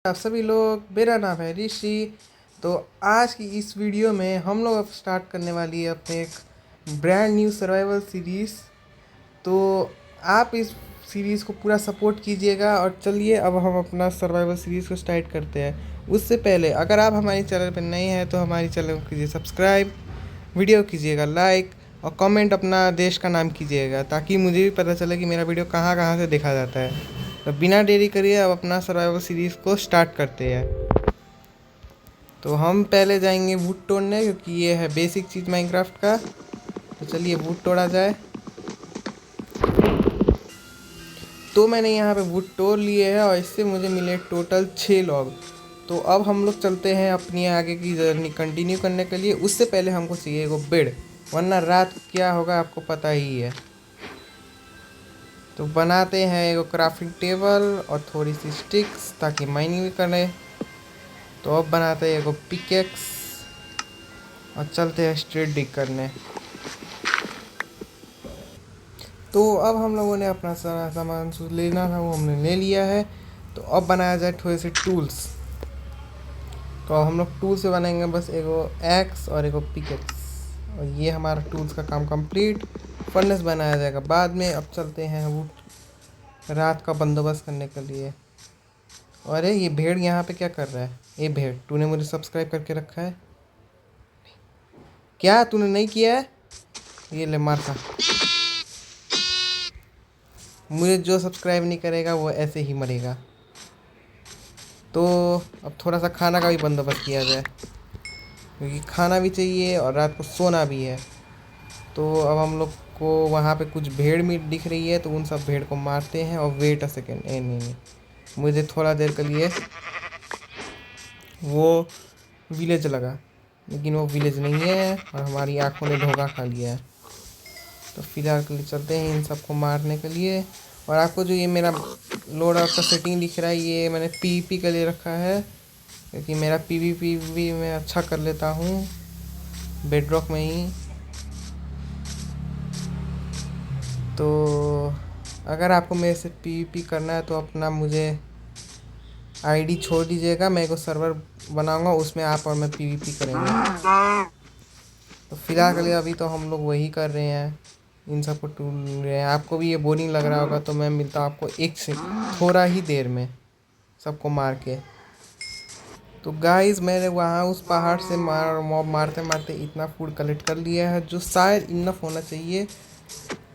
आप सभी लोग, मेरा नाम है ऋषि। तो आज की इस वीडियो में हम लोग अब स्टार्ट करने वाली है अपने एक ब्रांड न्यू सर्वाइवल सीरीज़। तो आप इस सीरीज़ को पूरा सपोर्ट कीजिएगा और चलिए अब हम अपना सर्वाइवल सीरीज़ को स्टार्ट करते हैं। उससे पहले अगर आप हमारे चैनल पर नए हैं तो हमारे चैनल को कीजिए सब्सक्राइब, वीडियो कीजिएगा लाइक और कमेंट अपना देश का नाम कीजिएगा, ताकि मुझे भी पता चले कि मेरा वीडियो कहाँ कहाँ से देखा जाता है। तो बिना देरी करिए अब अपना सर्वाइवल सीरीज़ को स्टार्ट करते हैं। तो हम पहले जाएंगे वुड तोड़ने, क्योंकि ये है बेसिक चीज़ माइनक्राफ्ट का। तो चलिए वुड तोड़ा जाए। तो मैंने यहाँ पे वुड तोड़ लिए हैं और इससे मुझे मिले टोटल 6 लॉग। तो अब हम लोग चलते हैं अपनी आगे की जर्नी कंटिन्यू करने के लिए। उससे पहले हमको चाहिए एगो बेड, वरना रात क्या होगा आपको पता ही है। तो बनाते हैं एगो क्राफ्टिंग टेबल और थोड़ी सी स्टिक्स ताकि माइनिंग भी करें। तो अब बनाते हैं एगो पिकेक्स और चलते हैं स्ट्रेट डिग करने। तो अब हम लोगों ने अपना सारा सामान लेना था वो हमने ले लिया है। तो अब बनाया जाए थोड़े से टूल्स। तो अब हम लोग टूल से बनाएंगे बस एगो एक्स और एगो पिकेक्स, और ये हमारा टूल्स का काम कंप्लीट। फर्नेस बनाया जाएगा बाद में। अब चलते हैं वो रात का बंदोबस्त करने के लिए। अरे ये भेड़ यहाँ पे क्या कर रहा है? ये भेड़, तूने मुझे सब्सक्राइब करके रखा है क्या? तूने नहीं किया है? ये ले मार खा। मुझे जो सब्सक्राइब नहीं करेगा वो ऐसे ही मरेगा। तो अब थोड़ा सा खाना का भी बंदोबस्त किया जाए, क्योंकि खाना भी चाहिए और रात को सोना भी है। तो अब हम लोग को वहाँ पे कुछ भेड़ मीट दिख रही है, तो उन सब भेड़ को मारते हैं। और वेट अ सेकेंड, नहीं, मुझे थोड़ा देर के लिए वो विलेज लगा, लेकिन वो विलेज नहीं है और हमारी आंखों ने धोखा खा लिया है। तो फिलहाल के लिए चलते हैं इन सबको मारने के लिए। और आपको जो ये मेरा लोड आउट का सेटिंग दिख रहा है, ये मैंने पीवीपी के लिए रखा है, क्योंकि मेरा पीवीपी भी मैं अच्छा कर लेता हूँ बेडरॉक में ही। तो अगर आपको मेरे से पीवीपी करना है तो अपना मुझे आईडी छोड़ दीजिएगा, मैं एक सर्वर बनाऊंगा, उसमें आप और मैं पीवीपी करेंगे। तो फिलहाल के लिए अभी तो हम लोग वही कर रहे हैं, इन सबको ढूंढ रहे हैं। आपको भी ये बोरिंग लग रहा होगा, तो मैं मिलता हूँ आपको एक से थोड़ा ही देर में सबको मार के। तो गाइस मैंने वहाँ उस पहाड़ से मॉब मारते मारते इतना फूड कलेक्ट कर लिया है, जो शायद इनफ होना चाहिए।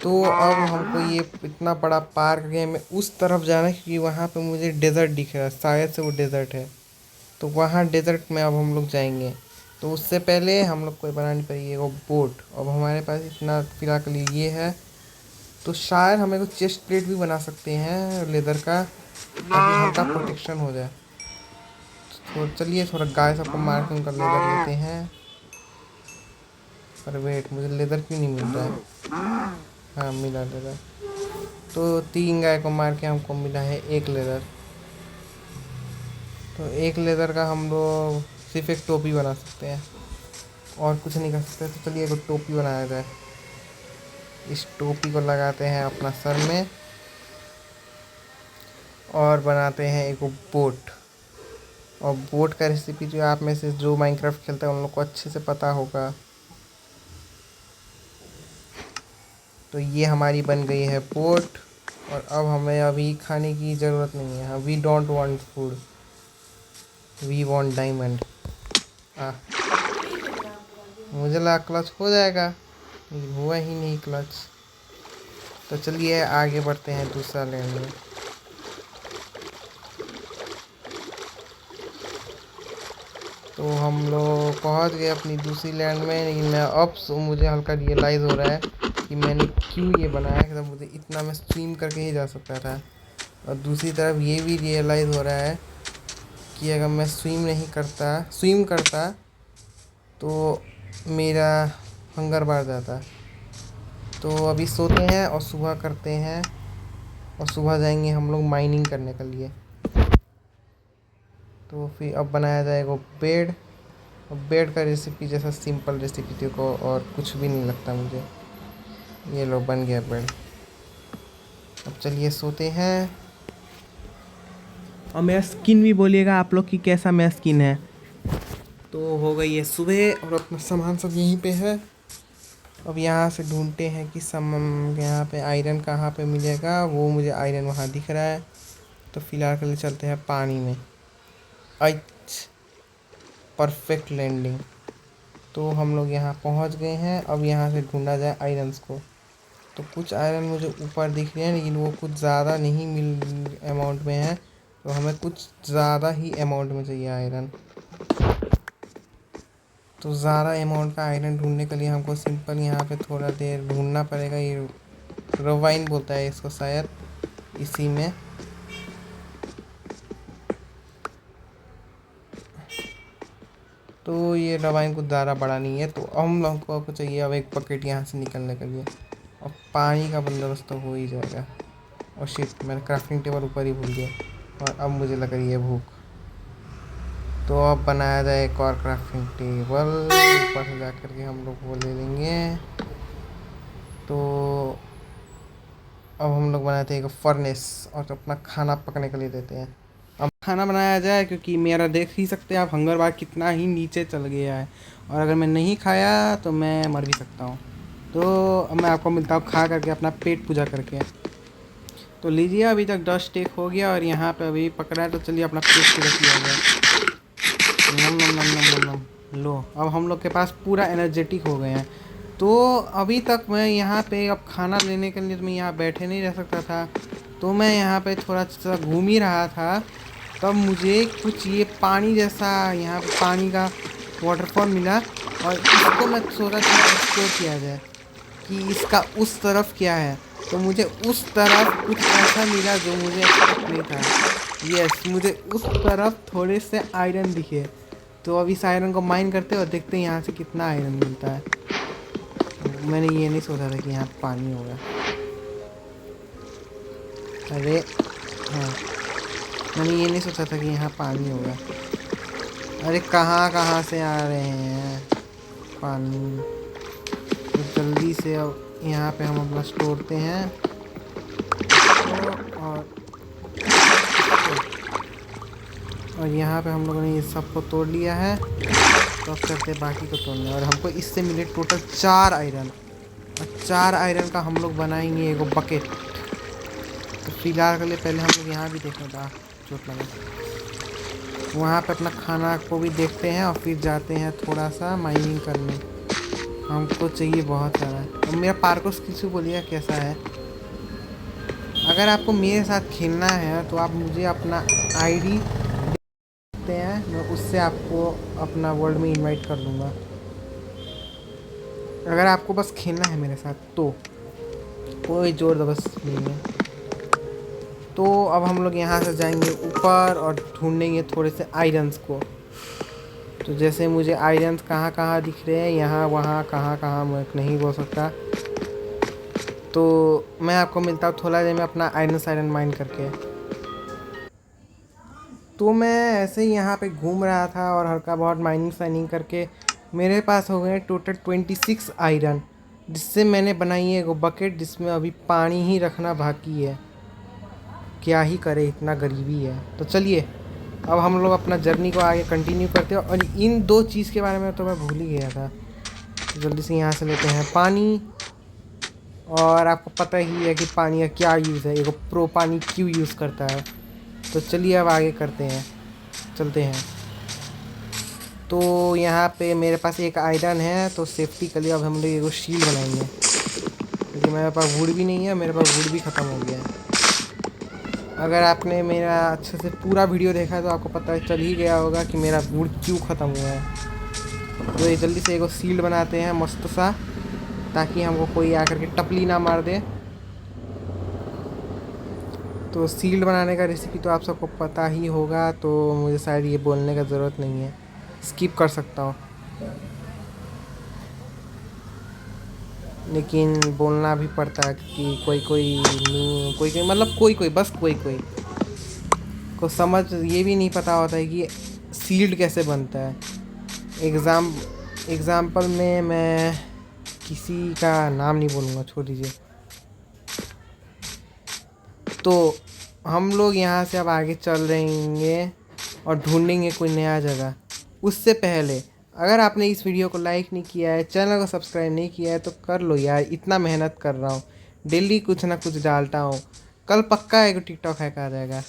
तो अब हमको ये इतना बड़ा पार्क है, हमें उस तरफ जाना है, क्योंकि वहाँ पे मुझे डेजर्ट दिख रहा है, शायद से वो डेजर्ट है। तो वहाँ डेजर्ट में अब हम लोग जाएंगे। तो उससे पहले हम लोग को बनानी पड़ेगी वो बोट। अब हमारे पास इतना फिलहाल के लिए ये है। तो शायद हमें को चेस्ट प्लेट भी बना सकते हैं लेदर का, ताकि हल्का प्रोटेक्शन हो जाए। तो चलिए थोड़ा गाय सबको मार के उनका लेदर लेते हैं। पर वेट, मुझे लेदर क्यों नहीं मिल रहा है? हाँ मिला लेदर। तो 3 गाय को मार के हमको मिला है 1 लेदर। तो 1 लेदर का हम लोग सिर्फ एक टोपी बना सकते हैं और कुछ नहीं कर सकते। तो चलिए एक टोपी बनाया जाए। इस टोपी को लगाते हैं अपना सर में और बनाते हैं एक बोट। और बोट का रेसिपी जो आप में से जो माइनक्राफ्ट खेलता है उन लोग को अच्छे से पता होगा। तो ये हमारी बन गई है बोट। और अब हमें अभी खाने की ज़रूरत नहीं है। We don't want food, we want diamond. मुझे लगा क्लच हो जाएगा, लेकिन हुआ ही नहीं क्लच। तो चलिए आगे बढ़ते हैं दूसरा लैंड में। तो हम लोग पहुंच गए अपनी दूसरी लैंड में, लेकिन मैं अब मुझे हल्का रियलाइज़ हो रहा है कि मैंने क्यों ये बनाया, कि मुझे इतना मैं स्विम करके ही जा सकता था। और दूसरी तरफ ये भी रियलाइज़ हो रहा है कि अगर मैं स्विम करता तो मेरा हंगर बढ़ जाता। तो अभी सोते हैं और सुबह करते हैं, और सुबह जाएंगे हम लोग माइनिंग करने के लिए। तो फिर अब बनाया जाएगा बेड। और बेड का रेसिपी जैसा सिंपल रेसिपी थी को और कुछ भी नहीं लगता मुझे। ये लो बन गया बेड। अब चलिए सोते हैं। और मेरा स्किन भी बोलिएगा आप लोग कि कैसा मेरा स्किन है। तो हो गई है सुबह और अपना सामान सब यहीं पे है। अब यहाँ से ढूंढते हैं कि यहाँ पे आयरन कहाँ पे मिलेगा। वो मुझे आयरन वहाँ दिख रहा है। तो फिलहाल के लिए चलते हैं पानी में। अच्छा, परफेक्ट लैंडिंग। तो हम लोग यहाँ पहुँच गए हैं। अब यहाँ से ढूंढा जाए आयरन्स को। तो कुछ आयरन मुझे ऊपर दिख रहे हैं लेकिन वो कुछ ज़्यादा नहीं मिल अमाउंट में है। तो हमें कुछ ज़्यादा ही अमाउंट में चाहिए आयरन। तो ज़्यादा अमाउंट का आयरन ढूंढने के लिए हमको सिंपल यहाँ पे थोड़ा देर ढूंढना पड़ेगा। ये रवाइन बोलता है इसको शायद, इसी में। तो ये रवाइन कुछ ज़्यादा बड़ा नहीं है। तो हम लोग को चाहिए अब एक बकेट यहाँ से निकलने के लिए। और पानी का बंदोबस्त तो हो ही जाएगा। और शिट, मैंने क्राफ्टिंग टेबल ऊपर ही भूल गया। और अब मुझे लग रही है भूख। तो अब बनाया जाए एक और क्राफ्टिंग टेबल। ऊपर से जा कर के हम लोग वो ले लेंगे। तो अब हम लोग बनाते हैं एक फर्नेस और अपना खाना पकने के लिए देते हैं। अब खाना बनाया जाए क्योंकि मेरा देख ही सकते हैं आप हंगर बार कितना ही नीचे चल गया है। और अगर मैं नहीं खाया तो मैं मर भी सकता हूँ। तो अब मैं आपको मिलता हूँ खा करके अपना पेट पूजा करके। तो लीजिए, अभी तक 10 स्टेक हो गया और यहाँ पे अभी पकड़ा है। तो चलिए अपना पेट पूजा किया जाए। नम नम नम नम नम नम। लो, अब हम लोग के पास पूरा एनर्जेटिक हो गए हैं। तो अभी तक मैं यहाँ पे अब खाना लेने के लिए तो मैं यहाँ बैठे नहीं रह सकता था। तो मैं यहाँ पे थोड़ा सा घूम ही रहा था। तब मुझे कुछ ये पानी जैसा यहाँ पे पानी का वाटरफॉल मिला। और इसको मैं सोचा थोड़ा एक्सप्लोर किया जाए कि इसका उस तरफ क्या है। तो मुझे उस तरफ कुछ ऐसा मिला जो मुझे एक्सपेक्ट नहीं था। यस, मुझे उस तरफ थोड़े से आयरन दिखे। तो अब इस आयरन को माइन करते हैं और देखते हैं यहाँ से कितना आयरन मिलता है। मैंने ये नहीं सोचा था कि यहाँ पानी होगा। अरे हाँ, मैंने ये नहीं सोचा था कि यहाँ पानी होगा। अरे कहाँ कहाँ से आ रहे हैं पानी। तो जल्दी से अब यहाँ पे हम अपना तोड़ते हैं। और यहाँ पे हम लोगों ने ये सबको तोड़ लिया है। तो अब करते हैं बाकी को तोड़ने। और हमको इससे मिले टोटल 4 आयरन। और 4 आयरन का हम लोग बनाएंगे एक बकेट। तो फिलहाल के लिए पहले हम लोग यहाँ भी देखने का चोट लगा। वहाँ पे अपना खाना को भी देखते हैं और फिर जाते हैं थोड़ा सा माइनिंग करने। हमको चाहिए बहुत सारा। और मेरा पार्कोर स्किल्स बोलिएगा कैसा है। अगर आपको मेरे साथ खेलना है तो आप मुझे अपना आईडी देखते हैं, मैं उससे आपको अपना वर्ल्ड में इनवाइट कर दूँगा। अगर आपको बस खेलना है मेरे साथ तो कोई ज़ोर ज़बरदस्ती नहीं है। तो अब हम लोग यहाँ से जाएंगे ऊपर और ढूंढेंगे थोड़े से आयरन्स को। तो जैसे मुझे आयरन्स कहाँ कहाँ दिख रहे हैं, यहाँ वहाँ कहाँ कहाँ मैं नहीं बोल सकता। तो मैं आपको मिलता हूँ थोड़ा देर में अपना आयरन माइन करके। तो मैं ऐसे ही यहाँ पे घूम रहा था और हल्का बहुत माइनिंग साइनिंग करके मेरे पास हो गए टोटल 26 आयरन, जिससे मैंने बनाई है एक बकेट जिसमें अभी पानी ही रखना बाकी है। क्या ही करे, इतना गरीबी है। तो चलिए अब हम लोग अपना जर्नी को आगे कंटिन्यू करते हैं। और इन 2 चीज़ के बारे में तो मैं भूल ही गया था। तो जल्दी से यहाँ से लेते हैं पानी। और आपको पता ही है कि पानी का क्या यूज़ है, एक प्रो पानी क्यों यूज़ करता है। तो चलिए अब आगे करते हैं, चलते हैं। तो यहाँ पे मेरे पास एक आयरन है। तो सेफ्टी के लिए अब हम लोग एक शील्ड बनाएंगे क्योंकि मेरे पास वुड भी नहीं है, मेरे पास वुड भी ख़त्म हो गया है। अगर आपने मेरा अच्छे से पूरा वीडियो देखा है तो आपको पता चल ही गया होगा कि मेरा वुड क्यों ख़त्म हुआ है। तो ये जल्दी से एक शील्ड बनाते हैं मस्त सा, ताकि हमको कोई आकर के टपली ना मार दे। तो शील्ड बनाने का रेसिपी तो आप सबको पता ही होगा, तो मुझे शायद ये बोलने का ज़रूरत नहीं है, स्किप कर सकता हूँ। लेकिन बोलना भी पड़ता है कि कोई कोई मतलब कोई बस कोई को समझ ये भी नहीं पता होता है कि शील्ड कैसे बनता है। एग्ज़ाम्पल में मैं किसी का नाम नहीं बोलूँगा, छोड़ दीजिए। तो हम लोग यहाँ से अब आगे चल रहेंगे और ढूंढेंगे कोई नया जगह। उससे पहले अगर आपने इस वीडियो को लाइक नहीं किया है, चैनल को सब्सक्राइब नहीं किया है तो कर लो यार, इतना मेहनत कर रहा हूँ, डेली कुछ ना कुछ डालता हूँ। कल पक्का एक टिकटॉक हैक आ जाएगा।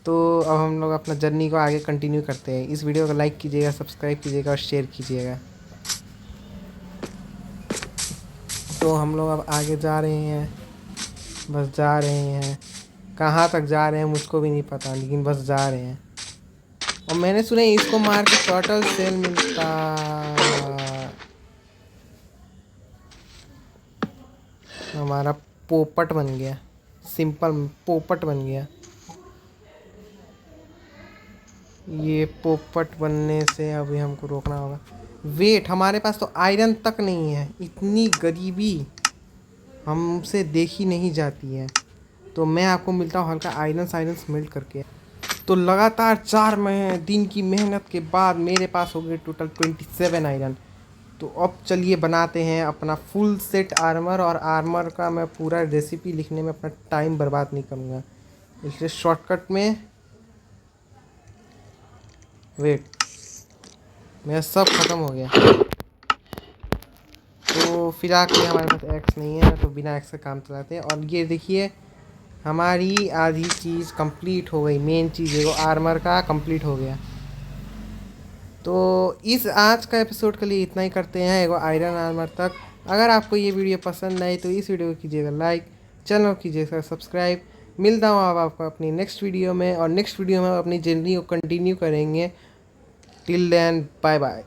तो अब हम लोग अपना जर्नी को आगे कंटिन्यू करते हैं। इस वीडियो को लाइक कीजिएगा, सब्सक्राइब कीजिएगा और शेयर कीजिएगा। तो हम लोग अब आगे जा रहे हैं, बस जा रहे हैं। कहाँ तक जा रहे हैं मुझको भी नहीं पता, लेकिन बस जा रहे हैं। और मैंने सुना है इसको मार के टर्टल सेल मिलता। हमारा पोपट बन गया, सिंपल पोपट बन गया। ये पोपट बनने से अभी हमको रोकना होगा। वेट, हमारे पास तो आयरन तक नहीं है। इतनी गरीबी हमसे देखी नहीं जाती है। तो मैं आपको मिलता हूँ हल्का आयरन साइरन स्मेल्ट करके। तो लगातार 4 दिन की मेहनत के बाद मेरे पास हो गए टोटल 27 आयरन। तो अब चलिए बनाते हैं अपना फुल सेट आर्मर। और आर्मर का मैं पूरा रेसिपी लिखने में अपना टाइम बर्बाद नहीं करूँगा, इसलिए शॉर्टकट में वेट, मेरा सब ख़त्म हो गया। तो फिलहाल के लिए हमारे पास एक्स नहीं है, तो बिना एक्स का काम चलाते हैं। और ये देखिए हमारी आधी चीज़ कंप्लीट हो गई। मेन चीज़ है वो आर्मर का कंप्लीट हो गया। तो इस आज का एपिसोड के लिए इतना ही करते हैं, एगो आयरन आर्मर तक। अगर आपको ये वीडियो पसंद आई तो इस वीडियो को कीजिएगा लाइक, चैनल को कीजिएगा सब्सक्राइब। मिलता हूँ अब आपको अपनी नेक्स्ट वीडियो में, और नेक्स्ट वीडियो में हम अपनी जर्नी को कंटिन्यू करेंगे। Till then bye bye.